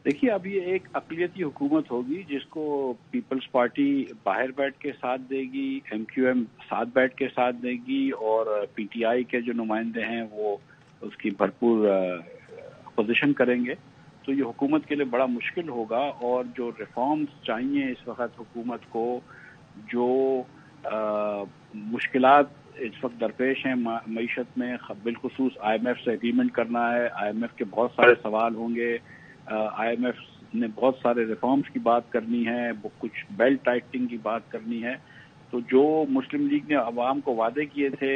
دیکھیے اب یہ ایک اقلیتی حکومت ہوگی جس کو پیپلز پارٹی باہر بیٹھ کے ساتھ دے گی، ایم کیو ایم ساتھ بیٹھ کے ساتھ دے گی، اور پی ٹی آئی کے جو نمائندے ہیں وہ اس کی بھرپور اپوزیشن کریں گے. تو یہ حکومت کے لیے بڑا مشکل ہوگا، اور جو ریفارمز چاہیے اس وقت حکومت کو، جو مشکلات اس وقت درپیش ہیں معیشت میں، بالخصوص آئی ایم ایف سے ایگریمنٹ کرنا ہے. آئی ایم ایف کے بہت سارے سوال ہوں گے. آئی ایم ایف نے بہت سارے ریفارمز کی بات کرنی ہے، کچھ بیلٹ ٹائٹنگ کی بات کرنی ہے. تو جو مسلم لیگ نے عوام کو وعدے کیے تھے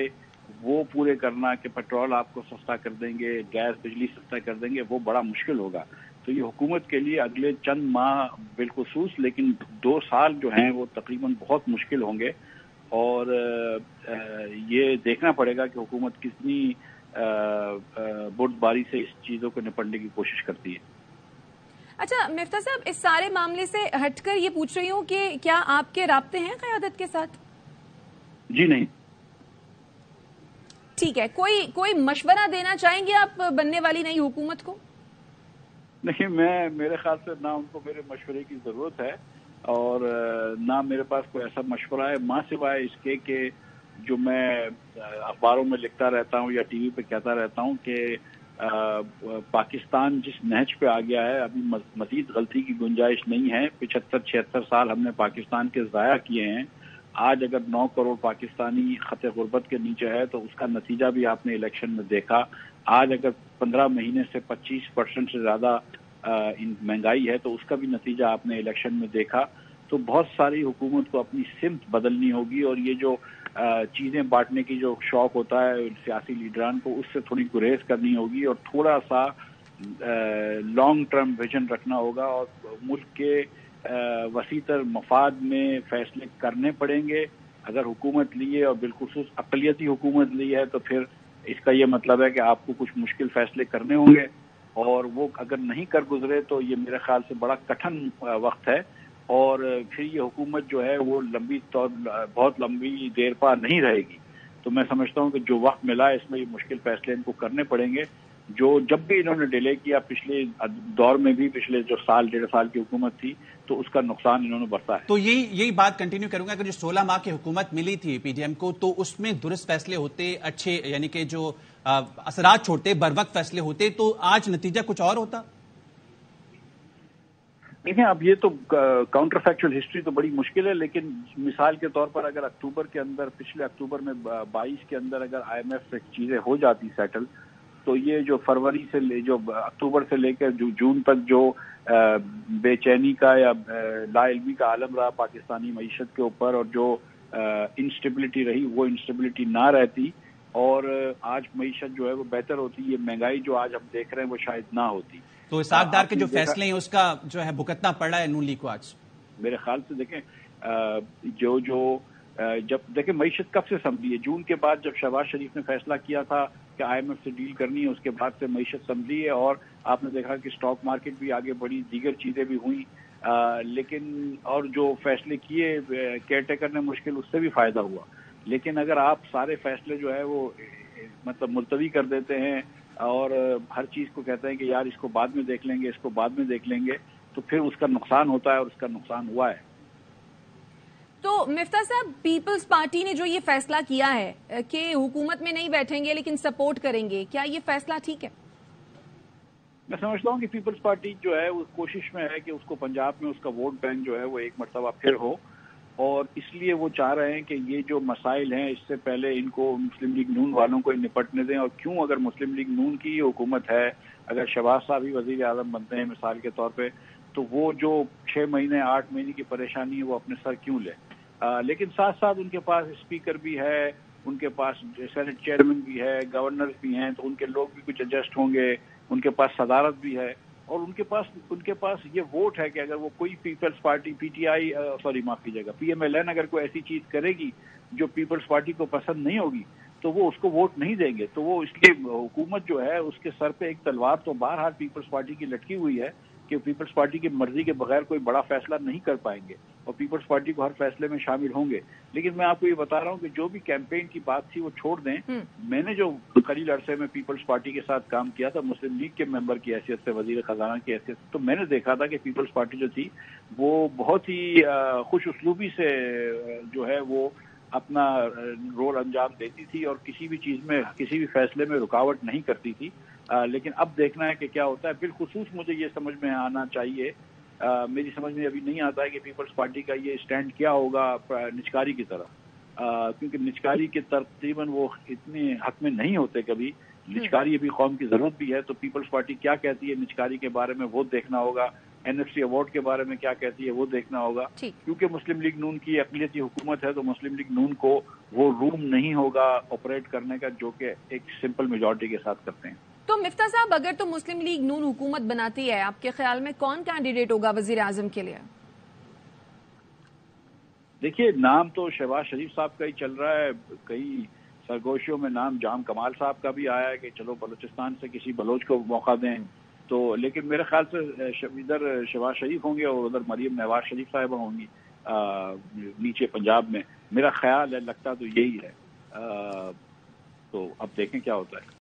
وہ پورے کرنا، کہ پیٹرول آپ کو سستا کر دیں گے، گیس بجلی سستا کر دیں گے، وہ بڑا مشکل ہوگا. تو یہ حکومت کے لیے اگلے چند ماہ بالخصوص، لیکن 2 سال جو ہیں وہ تقریباً بہت مشکل ہوں گے. اور یہ دیکھنا پڑے گا کہ حکومت کتنی بردباری سے اس چیزوں کو نپٹنے کی کوشش کرتی ہے. اچھا مفتاح صاحب، اس سارے معاملے سے ہٹ کر یہ پوچھ رہی ہوں کہ کیا آپ کے رابطے ہیں قیادت کے ساتھ؟ جی نہیں. ٹھیک ہے، کوئی مشورہ دینا چاہیں گے آپ بننے والی نئی حکومت کو؟ نہیں، میرے خیال سے نہ ان کو میرے مشورے کی ضرورت ہے، اور نہ میرے پاس کوئی ایسا مشورہ ہے، ماں سوائے اس کے کہ جو میں اخباروں میں لکھتا رہتا ہوں یا ٹی وی پہ کہتا رہتا ہوں کہ پاکستان جس نہج پہ آ گیا ہے ابھی مزید غلطی کی گنجائش نہیں ہے. 75-76 سال ہم نے پاکستان کے ضائع کیے ہیں. آج اگر 9 کروڑ پاکستانی خط غربت کے نیچے ہے تو اس کا نتیجہ بھی آپ نے الیکشن میں دیکھا. آج اگر 15 مہینے سے 25% سے زیادہ مہنگائی ہے تو اس کا بھی نتیجہ آپ نے الیکشن میں دیکھا. تو بہت ساری حکومت کو اپنی سمت بدلنی ہوگی، اور یہ جو چیزیں بانٹنے کی جو شوق ہوتا ہے سیاسی لیڈران کو، اس سے تھوڑی گریز کرنی ہوگی، اور تھوڑا سا لانگ ٹرم ویژن رکھنا ہوگا، اور ملک کے وسیع تر مفاد میں فیصلے کرنے پڑیں گے. اگر حکومت لی ہے اور بالخصوص اقلیتی حکومت لی ہے تو پھر اس کا یہ مطلب ہے کہ آپ کو کچھ مشکل فیصلے کرنے ہوں گے، اور وہ اگر نہیں کر گزرے تو یہ میرے خیال سے بڑا کٹھن وقت ہے. اور پھر یہ حکومت جو ہے وہ بہت لمبی دیر پا نہیں رہے گی. تو میں سمجھتا ہوں کہ جو وقت ملا ہے اس میں یہ مشکل فیصلے ان کو کرنے پڑیں گے. جب بھی انہوں نے ڈیلے کیا پچھلے دور میں بھی، پچھلے جو 1.5 سال کی حکومت تھی، تو اس کا نقصان انہوں نے برتا ہے. تو یہی بات کنٹینیو کروں گا کہ جو 16 ماہ کی حکومت ملی تھی پی ڈی ایم کو، تو اس میں درست فیصلے ہوتے، اچھے، یعنی کہ جو اثرات چھوڑتے، بر وقت فیصلے ہوتے، تو آج نتیجہ کچھ اور ہوتا؟ دیکھیں اب یہ تو کاؤنٹر فیکچوئل ہسٹری تو بڑی مشکل ہے، لیکن مثال کے طور پر اگر اکتوبر کے اندر، پچھلے اکتوبر میں 22 کے اندر اگر آئی ایم ایف سے چیزیں ہو جاتی سیٹل، تو یہ جو فروری سے جو اکتوبر سے لے کر جون تک جو بے چینی کا یا لا علمی کا عالم رہا پاکستانی معیشت کے اوپر، اور جو انسٹیبلٹی رہی، وہ انسٹیبلٹی نہ رہتی، اور آج معیشت جو ہے وہ بہتر ہوتی. یہ مہنگائی جو آج ہم دیکھ رہے ہیں وہ شاید نہ ہوتی. تو اسحاق ڈار کے جو فیصلے ہیں اس کا جو ہے بھگتنا پڑ رہا ہے نون لیگ کو آج. میرے خیال سے دیکھیں جب دیکھیں معیشت کب سے سنبھلی ہے، جون کے بعد جب شہباز شریف نے فیصلہ کیا تھا کہ آئی ایم ایف سے ڈیل کرنی ہے، اس کے بعد سے معیشت سنبھلی ہے، اور آپ نے دیکھا کہ اسٹاک مارکیٹ بھی آگے بڑھی، دیگر چیزیں بھی ہوئیں. لیکن اور جو فیصلے کیے کیئر ٹیکر نے مشکل، اس سے بھی فائدہ ہوا. لیکن اگر آپ سارے فیصلے جو ہے وہ مطلب ملتوی کر دیتے ہیں اور ہر چیز کو کہتے ہیں کہ یار اس کو بعد میں دیکھ لیں گے، اس کو بعد میں دیکھ لیں گے، تو پھر اس کا نقصان ہوتا ہے، اور اس کا نقصان ہوا ہے. تو مفتاح صاحب، پیپلز پارٹی نے جو یہ فیصلہ کیا ہے کہ حکومت میں نہیں بیٹھیں گے لیکن سپورٹ کریں گے، کیا یہ فیصلہ ٹھیک ہے؟ میں سمجھتا ہوں کہ پیپلز پارٹی جو ہے وہ کوشش میں ہے کہ اس کو پنجاب میں اس کا ووٹ بینک جو ہے وہ ایک مرتبہ پھر ہو، اور اس لیے وہ چاہ رہے ہیں کہ یہ جو مسائل ہیں اس سے پہلے ان کو مسلم لیگ نون والوں کو نپٹنے دیں. اور کیوں، اگر مسلم لیگ نون کی یہ حکومت ہے، اگر شہباز صاحب ہی وزیر اعظم بنتے ہیں مثال کے طور پہ، تو وہ جو 6 مہینے 8 مہینے کی پریشانی ہے وہ اپنے سر کیوں لے. لیکن ساتھ ساتھ ان کے پاس اسپیکر بھی ہے، ان کے پاس سینٹ چیئرمین بھی ہے، گورنر بھی ہیں، تو ان کے لوگ بھی کچھ ایڈجسٹ ہوں گے، ان کے پاس صدارت بھی ہے، اور ان کے پاس یہ ووٹ ہے کہ اگر وہ کوئی Peoples Party P T I معاف کیجیے گا پی ایم ایل این اگر کوئی ایسی چیز کرے گی جو پیپلز پارٹی کو پسند نہیں ہوگی تو وہ اس کو ووٹ نہیں دیں گے. تو وہ اس لیے حکومت جو ہے اس کے سر پہ ایک تلوار تو بہرحال پیپلز پارٹی کی لٹکی ہوئی ہے کہ پیپلز پارٹی کی مرضی کے بغیر کوئی بڑا فیصلہ نہیں کر پائیں گے. اور پیپلز پارٹی کو ہر فیصلے میں شامل ہوں گے. لیکن میں آپ کو یہ بتا رہا ہوں کہ جو بھی کیمپین کی بات تھی وہ چھوڑ دیں. میں نے جو قلیل عرصے میں پیپلز پارٹی کے ساتھ کام کیا تھا مسلم لیگ کے ممبر کی حیثیت سے, وزیر خزانہ کی حیثیت سے, تو میں نے دیکھا تھا کہ پیپلز پارٹی جو تھی وہ بہت ہی خوش اسلوبی سے جو ہے وہ اپنا رول انجام دیتی تھی اور کسی بھی چیز میں, کسی بھی فیصلے میں رکاوٹ نہیں کرتی تھی. لیکن اب دیکھنا ہے کہ کیا ہوتا ہے. بالخصوص مجھے یہ سمجھ میں آنا چاہیے, میری سمجھ میں ابھی نہیں آتا ہے کہ پیپلز پارٹی کا یہ اسٹینڈ کیا ہوگا نچکاری کی طرح, کیونکہ نچکاری کے تقریباً وہ اتنے حق میں نہیں ہوتے کبھی. نچکاری ابھی قوم کی ضرورت بھی ہے, تو پیپلز پارٹی کیا کہتی ہے نچکاری کے بارے میں وہ دیکھنا ہوگا. NFC ایوارڈ کے بارے میں کیا کہتی ہے وہ دیکھنا ہوگا. کیونکہ مسلم لیگ نون کی اقلیتی حکومت ہے تو مسلم لیگ نون کو وہ روم نہیں ہوگا آپریٹ کرنے کا جو کہ ایک سمپل میجورٹی کے ساتھ کرتے ہیں. تو مفتاح صاحب, اگر تو مسلم لیگ نون حکومت بناتی ہے, آپ کے خیال میں کون کینڈیڈیٹ ہوگا وزیر اعظم کے لیے؟ دیکھیے, نام تو شہباز شریف صاحب کا ہی چل رہا ہے. کئی سرگوشیوں میں نام جام کمال صاحب کا بھی آیا ہے کہ چلو بلوچستان سے کسی بلوچ کو موقع دیں. تو لیکن میرے خیال سے ادھر شہباز شریف ہوں گے اور ادھر مریم نواز شریف صاحبہ ہوں گی نیچے پنجاب میں. میرا خیال ہے, لگتا تو یہی ہے. تو اب دیکھیں کیا ہوتا ہے.